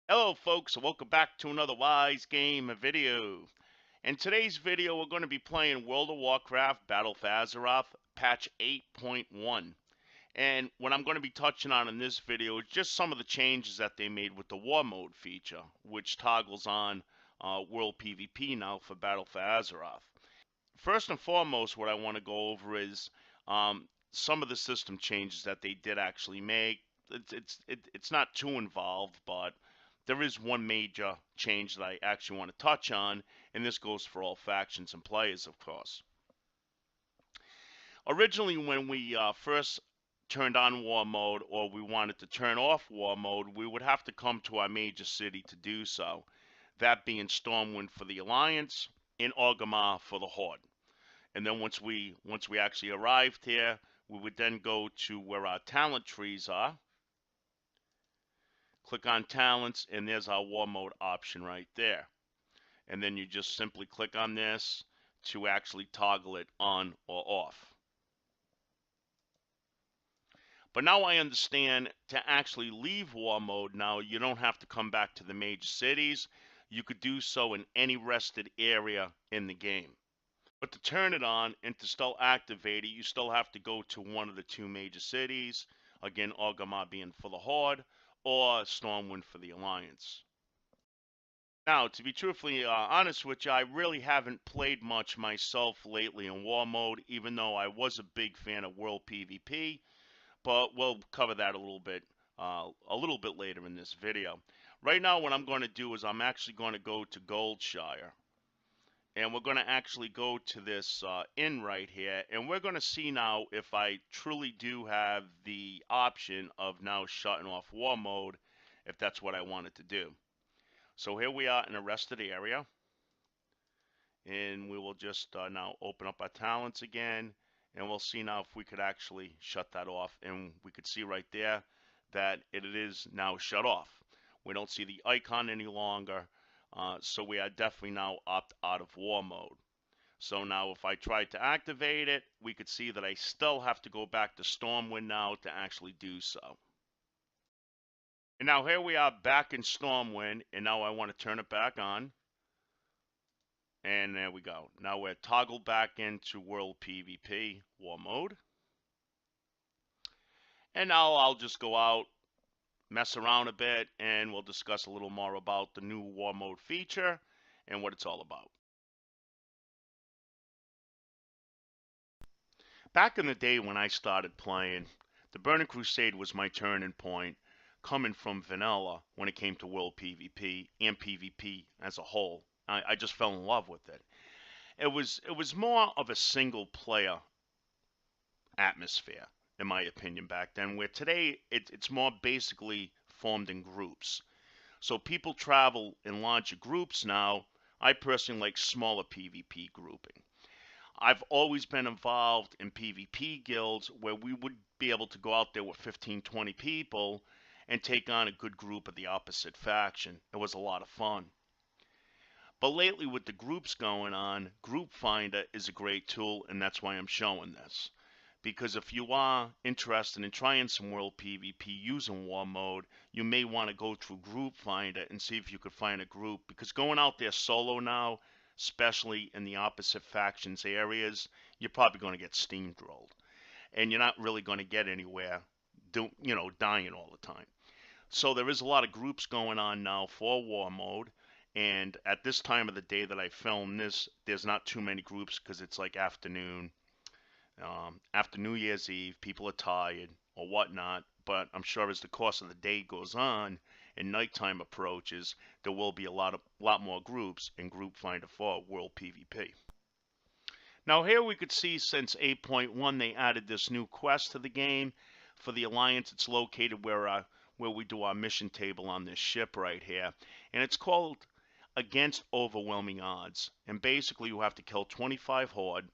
Hello folks, and welcome back to another Wizegamer video. In today's video we're going to be playing World of Warcraft Battle for Azeroth patch 8.1. And what I'm going to be touching on in this video is just some of the changes that they made with the Warmode feature, which toggles on World PvP now for Battle for Azeroth. First and foremost, what I want to go over is some of the system changes that they did actually make. It's not too involved, but there is one major change that I actually want to touch on, and this goes for all factions and players, of course. Originally, when we first turned on war mode, or we wanted to turn off war mode, we would have to come to our major city to do so. That being Stormwind for the Alliance and Orgrimmar for the Horde. And then once we actually arrived here, we would then go to where our talent trees are. Click on talents, and there's our war mode option right there. And then you just simply click on this to actually toggle it on or off. But now I understand to actually leave war mode now, you don't have to come back to the major cities. You could do so in any rested area in the game. But to turn it on and to still activate it, you still have to go to one of the two major cities. Again, Orgrimmar being for the Horde, or Stormwind for the Alliance. Now, to be truthfully honest with you, I really haven't played much myself lately in war mode, even though I was a big fan of World PvP. But we'll cover that a little bit later in this video. Right now, what I'm going to do is I'm actually going to go to Goldshire. And we're going to actually go to this inn right here, and we're going to see now if I truly do have the option of now shutting off war mode, if that's what I wanted to do. So here we are in a rested area, and we will just now open up our talents again, and we'll see now if we could actually shut that off, and we could see right there that it is now shut off. We don't see the icon any longer. So we are definitely now opt out of war mode. So now if I tried to activate it, we could see that I still have to go back to Stormwind now to actually do so. And now here we are back in Stormwind, and now I want to turn it back on. And there we go. Now we're toggled back into World PvP war mode. And now I'll just go out, mess around a bit, and we'll discuss a little more about the new war mode feature and what it's all about. Back in the day when I started playing, the Burning Crusade was my turning point, coming from vanilla when it came to World PvP and PvP as a whole. I just fell in love with it. It was more of a single player atmosphere, in my opinion, back then, where today it's more basically formed in groups. So people travel in larger groups now. I personally like smaller PvP grouping. I've always been involved in PvP guilds where we would be able to go out there with 15, 20 people and take on a good group of the opposite faction. It was a lot of fun. But lately with the groups going on, Group Finder is a great tool, and that's why I'm showing this. Because if you are interested in trying some World PvP using War Mode, you may want to go through Group Finder and see if you could find a group. Because going out there solo now, especially in the opposite factions areas, you're probably going to get steamrolled. And you're not really going to get anywhere, dying all the time. So there is a lot of groups going on now for War Mode. And at this time of the day that I film this, there's not too many groups because it's like afternoon. After New Year's Eve, people are tired or whatnot, but I'm sure as the course of the day goes on and nighttime approaches, there will be a lot more groups in Group Finder for World PvP. Now here we could see since 8.1 they added this new quest to the game. For the Alliance, it's located where we do our mission table on this ship right here, and it's called Against Overwhelming Odds. And basically you have to kill 25 Horde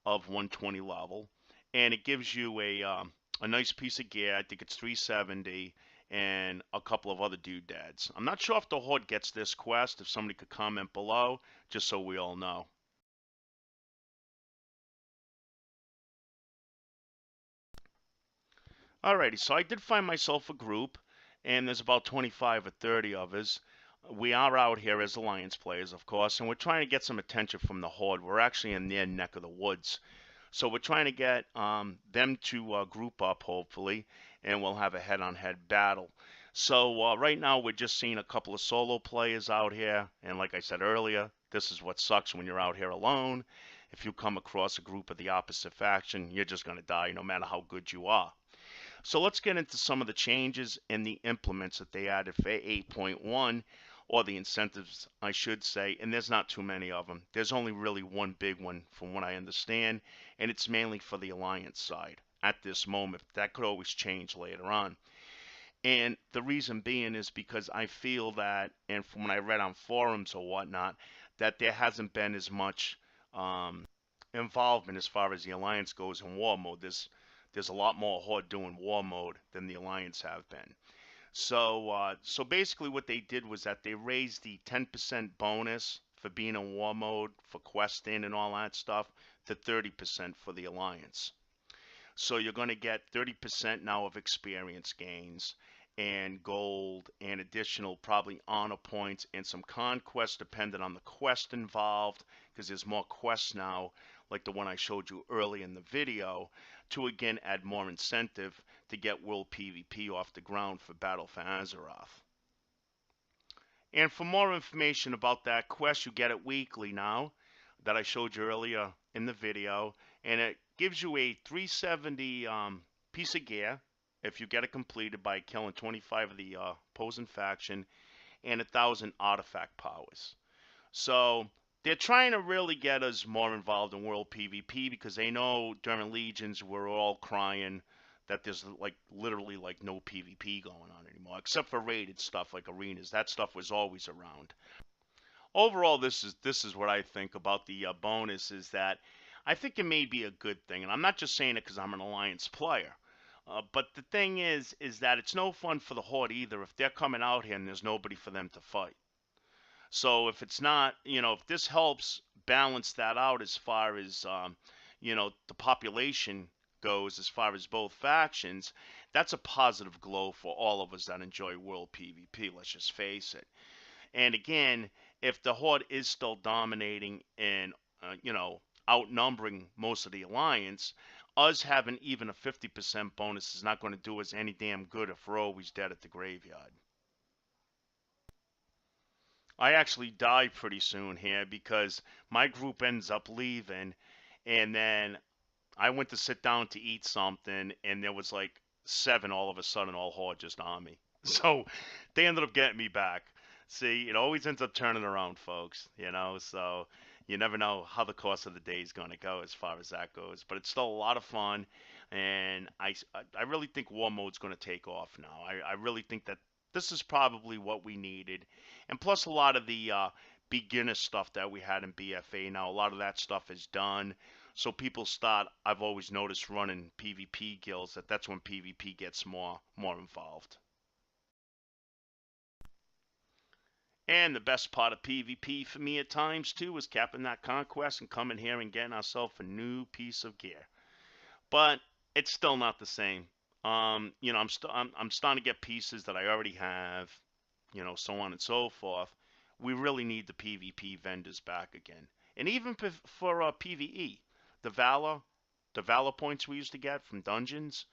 of 120 level, and it gives you a nice piece of gear. I think it's 370 and a couple of other doodads. I'm not sure if the Horde gets this quest. If somebody could comment below, just so we all know. Alrighty, so I did find myself a group, and there's about 25 or 30 of us. We are out here as Alliance players, of course, and we're trying to get some attention from the Horde. We're actually in their neck of the woods. So we're trying to get them to group up, hopefully, and we'll have a head-on-head battle. So right now we're just seeing a couple of solo players out here, and like I said earlier, this is what sucks when you're out here alone. If you come across a group of the opposite faction, you're just going to die no matter how good you are. So let's get into some of the changes and the implements that they added for 8.1, or the incentives, I should say, and there's not too many of them. There's only really one big one from what I understand, and it's mainly for the Alliance side at this moment. That could always change later on. And the reason being is because I feel that, and from when I read on forums or whatnot, that there hasn't been as much involvement as far as the Alliance goes in war mode. There's a lot more Horde doing war mode than the Alliance have been. So basically what they did was that they raised the 10% bonus for being in war mode, for questing and all that stuff, to 30% for the Alliance. So you're going to get 30% now of experience gains and gold and additional probably honor points and some conquest depending on the quest involved, because there's more quests now, like the one I showed you early in the video, to again add more incentive to get world PvP off the ground for Battle for Azeroth. And for more information about that quest, you get it weekly now, that I showed you earlier in the video, and it gives you a 370 piece of gear if you get it completed by killing 25 of the opposing faction, and 1,000 artifact powers. So they're trying to really get us more involved in world PvP, because they know during Legions we're all crying that there's like literally like no PvP going on anymore, except for rated stuff like arenas. That stuff was always around. Overall, this is what I think about the bonus, is that I think it may be a good thing, and I'm not just saying it because I'm an Alliance player. But the thing is that it's no fun for the Horde either if they're coming out here and there's nobody for them to fight. So if it's not, if this helps balance that out as far as, the population goes, as far as both factions, that's a positive glow for all of us that enjoy world PvP, let's just face it. And again, if the Horde is still dominating and, outnumbering most of the Alliance, us having even a 50% bonus is not going to do us any damn good if we're always dead at the graveyard. I actually die pretty soon here because my group ends up leaving, and then I went to sit down to eat something, and there was like 7 all of a sudden, all Horde just on me. So they ended up getting me back. See, it always ends up turning around, folks, so you never know how the course of the day is going to go as far as that goes. But it's still a lot of fun, and I really think war mode's going to take off now. I really think that this is probably what we needed. And plus a lot of the beginner stuff that we had in BFA now, a lot of that stuff is done. So people start, I've always noticed, running PvP guilds, that's when PvP gets more involved. And the best part of PvP for me at times too is capping that conquest and coming here and getting ourselves a new piece of gear. But it's still not the same. I'm starting to get pieces that I already have, so on and so forth. We really need the PvP vendors back again. And even for PvE, the Valor points we used to get from dungeons,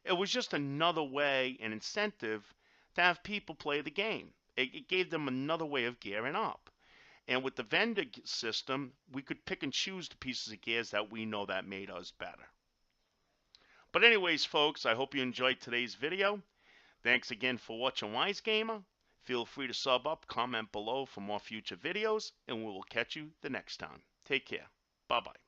it was just another way, an incentive to have people play the game. It gave them another way of gearing up. And with the vendor system, we could pick and choose the pieces of gears that we know that made us better. But anyways, folks, I hope you enjoyed today's video. Thanks again for watching Wizegamer. Feel free to sub up, comment below for more future videos, and we will catch you the next time. Take care. Bye-bye.